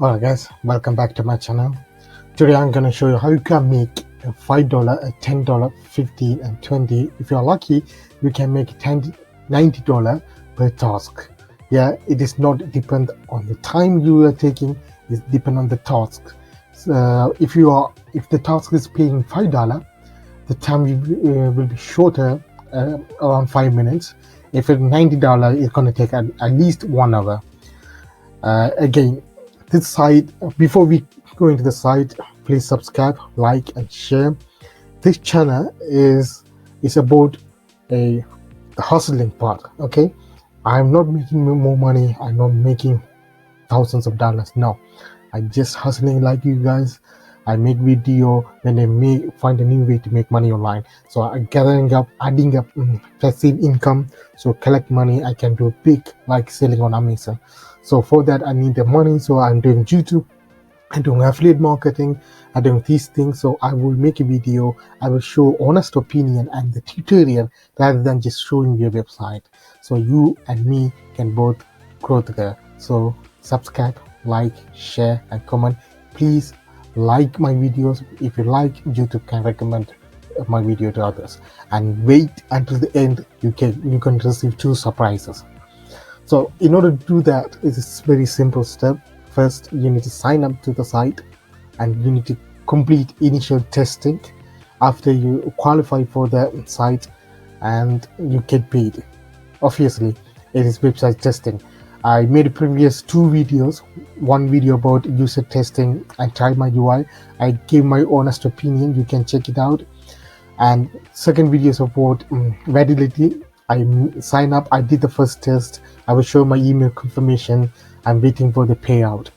Alright guys, welcome back to my channel. Today I'm gonna show you how you can make a $5, a $10, 15 and 20. If you're lucky, you can make $90 per task. Yeah, it is not depend on the time you are taking, it's depend on the task. So if the task is paying $5, the time will be shorter, around 5 minutes. If it's $90, it's gonna take at least 1 hour. Again, this site, before we go into the site, please subscribe, like and share. This channel is about the hustling part. Okay, I'm not making more money, I'm not making thousands of dollars. No, I'm just hustling like you guys. I make video when I find a new way to make money online. So I'm gathering up, adding up passive income. So collect money, I can do big, like selling on Amazon. So for that I need the money. So I'm doing YouTube, I'm doing affiliate marketing, I'm doing these things. So I will make a video, I will show honest opinion and the tutorial rather than just showing your website. So you and me can both grow together. So subscribe, like, share and comment. Please like my videos. If you like, YouTube can recommend my video to others, and wait until the end. You can receive 2 surprises. So in order to do that, it's a very simple step. First, you need to sign up to the site and you need to complete initial testing. After you qualify for the site, and you get paid. Obviously, it is website testing. I made previous 2 videos. One video about user testing and try my UI. I gave my honest opinion. You can check it out. And second video is about validity. I sign up, I did the first test, I will show my email confirmation. I'm waiting for the payout.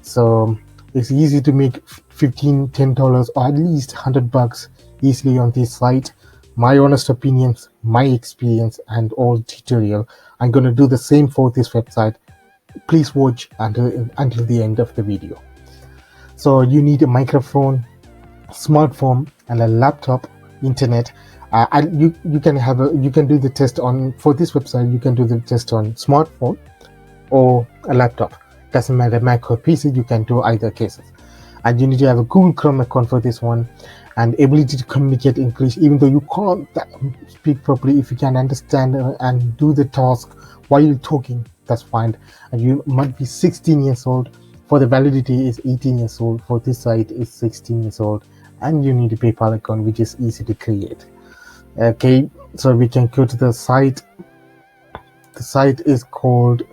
So it's easy to make $15, $10 or at least $100 easily on this site. My honest opinions, my experience and all tutorial. I'm going to do the same for this website. Please watch until the end of the video. So you need a microphone, smartphone and a laptop, internet. You can do the test on, for this website you can do the test on smartphone or a laptop. Doesn't matter, Mac or PC, you can do either cases. And you need to have a Google Chrome account for this one, and ability to communicate English. Even though you can't speak properly, if you can understand and do the task while you're talking, that's fine. And you might be 16 years old. For the validity is 18 years old. For this site is 16 years old. And you need a PayPal account, which is easy to create. Okay, so we can go to the site. The site is called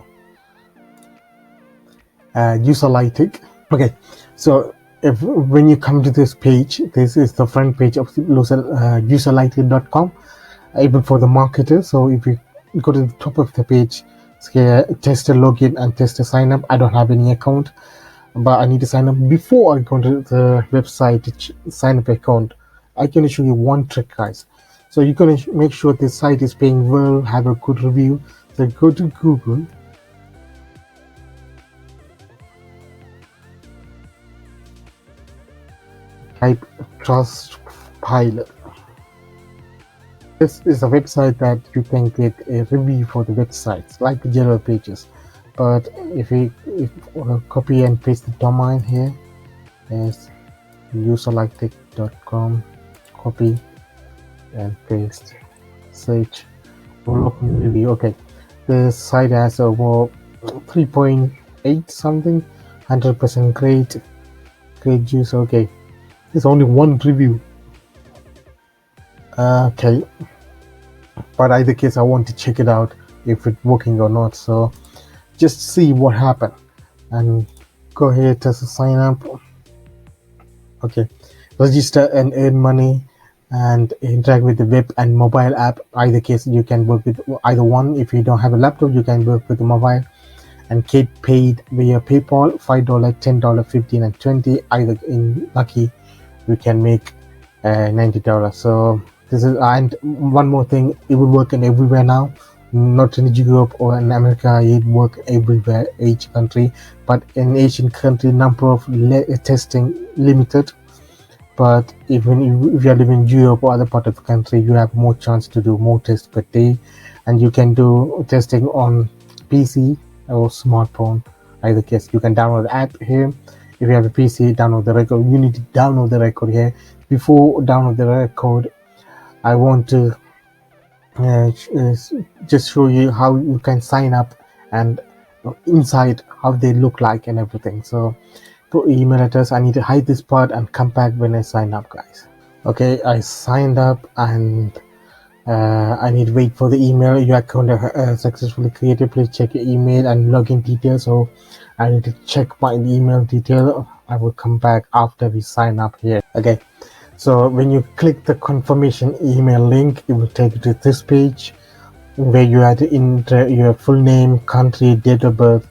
Userlytics. Okay, so when you come to this page, this is the front page of userlytics.com, able for the marketer. So if you go to the top of the page, here test a login and test a sign up. I don't have any account, but I need to sign up. Before I go to the website to sign up account, I can show you one trick, guys. So you're going to make sure this site is paying well, have a good review. So go to Google, type Trustpilot. This is a website that you can get a review for the websites like the Yellow Pages. But if copy and paste the domain here, is userlytics.com, copy and paste, search, open review. Okay, the site has over 3.8 something, 100% great use. Okay, there's only one review. Okay, but either case I want to check it out if it's working or not. So just see what happened and go ahead to sign up. Okay, register and earn money and interact with the web and mobile app. Either case you can work with either one. If you don't have a laptop, you can work with the mobile and get paid via PayPal. $5, $10, 15 and 20. Either in lucky you can make $90. So this is, and one more thing, it will work in everywhere now, not in Europe or in America. It work everywhere, each country, but in Asian country number of testing limited. But even if you are living in Europe or other part of the country, you have more chance to do more tests per day, and you can do testing on PC or smartphone either case. You can download the app here. If you have a PC, download the record. You need to download the record here. Before download the record, I want to just show you how you can sign up and inside how they look like and everything. So put email address. I need to hide this part and come back when I sign up, guys. Okay, I signed up and I need to wait for the email. Your account successfully created. Please check your email and login details. So I need to check my email detail. I will come back after we sign up here. Okay, so when you click the confirmation email link, it will take you to this page where you have to enter your full name, country, date of birth,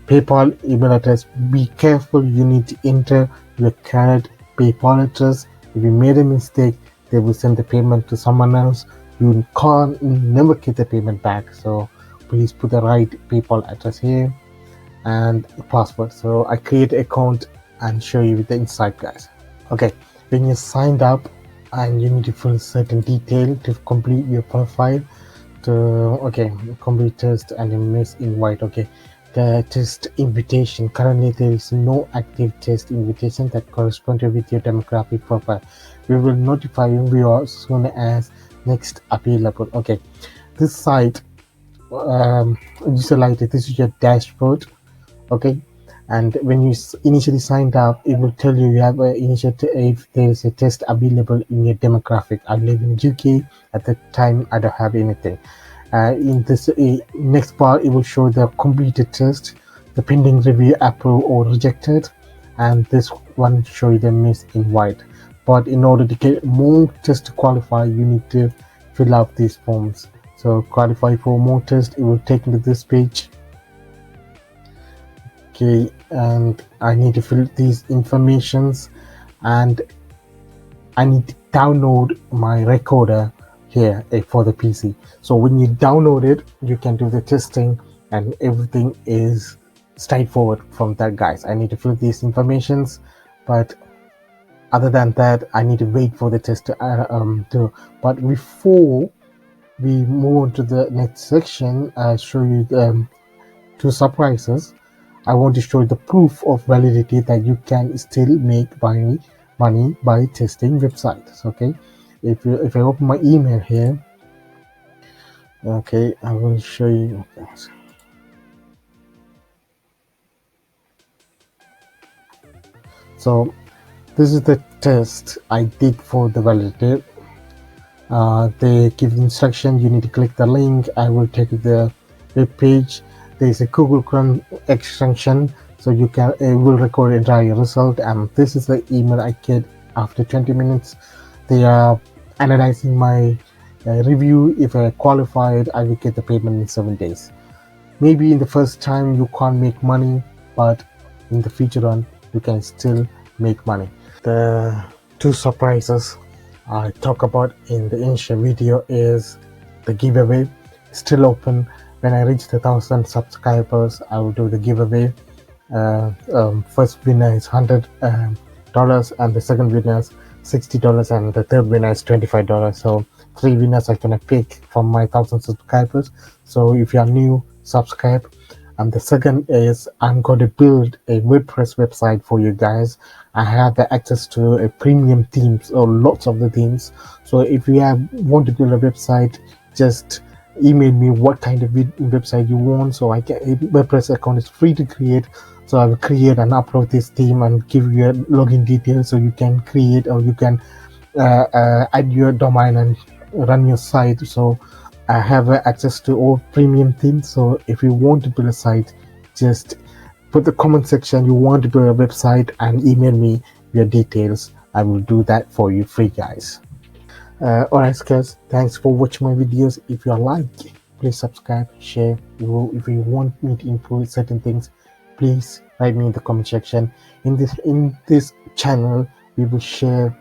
PayPal email address. Be careful, you need to enter your correct PayPal address. If you made a mistake, they will send the payment to someone else. You can't never get the payment back, so please put the right PayPal address here and password. So I create an account and show you the inside, guys. Okay, when you signed up and you need to fill certain detail to complete your profile, to complete test and you miss invite. Okay, the test invitation, currently there is no active test invitation that corresponds with your demographic profile. We will notify you as soon as next available. Okay, this site, Userlytics, this is your dashboard. Okay, and when you initially signed up, it will tell you have if there is a test available in your demographic. I live in UK at the time. I don't have anything. In this next part, it will show the completed test, the pending review, approved or rejected, and this one show you the miss invite. But in order to get more tests to qualify, you need to fill out these forms. So qualify for more tests, it will take you to this page. Okay, and I need to fill these informations, and I need to download my recorder here for the PC. So when you download it, you can do the testing and everything is straightforward from that, guys. I need to fill these informations, but other than that, I need to wait for the test to but before we move on to the next section, I show you two surprises. I want to show you the proof of validity that you can still make money by testing websites. Okay, if I open my email here, okay, I will show you. So this is the test I did for the validity. They give instruction. You need to click the link. I will take you to the web page. There is a Google Chrome extension, so you can it will record entire result. And this is the email I get after 20 minutes. They are analyzing my review. If I qualified, I will get the payment in 7 days. Maybe in the first time you can't make money, but in the future on you can still make money. The two surprises I talk about in the initial video is the giveaway still open. When I reach the 1,000 subscribers, I will do the giveaway. First winner is $100 and the second winner is $60 and the third winner is $25. So 3 winners I can pick from my 1,000 subscribers. So if you are new, subscribe. And the second is I'm going to build a WordPress website for you guys. I have the access to a premium themes or lots of the themes. So if you want to build a website, just email me what kind of website you want. So a WordPress account is free to create. So I will create and upload this theme and give you a login details so you can create or you can add your domain and run your site. So I have access to all premium themes. So if you want to build a site, just put the comment section you want to build a website and email me your details. I will do that for you free, guys. Alright guys, thanks for watching my videos. If you like, please subscribe, share. If you want me to improve certain things, please write me in the comment section. In this channel, we will share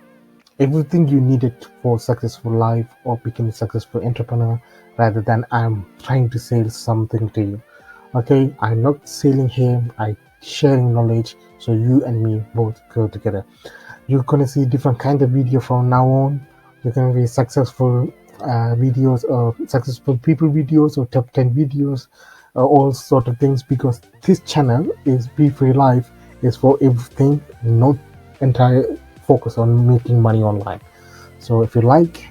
everything you needed for successful life or becoming a successful entrepreneur, rather than I'm trying to sell something to you. Okay, I'm not selling here, I'm sharing knowledge so you and me both go together. You're gonna see different kind of video from now on. You're gonna be successful videos or successful people videos or top 10 videos. all sort of things, because this channel is Be Free Life is for everything, not entire focus on making money online. So if you like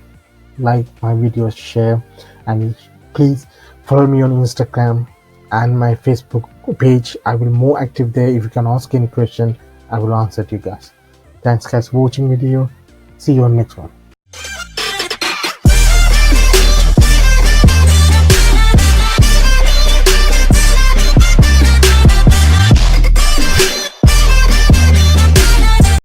my videos, share, and please follow me on Instagram and my Facebook page. I will be more active there. If you can ask any question, I will answer to you guys. Thanks guys for watching video. See you on next one.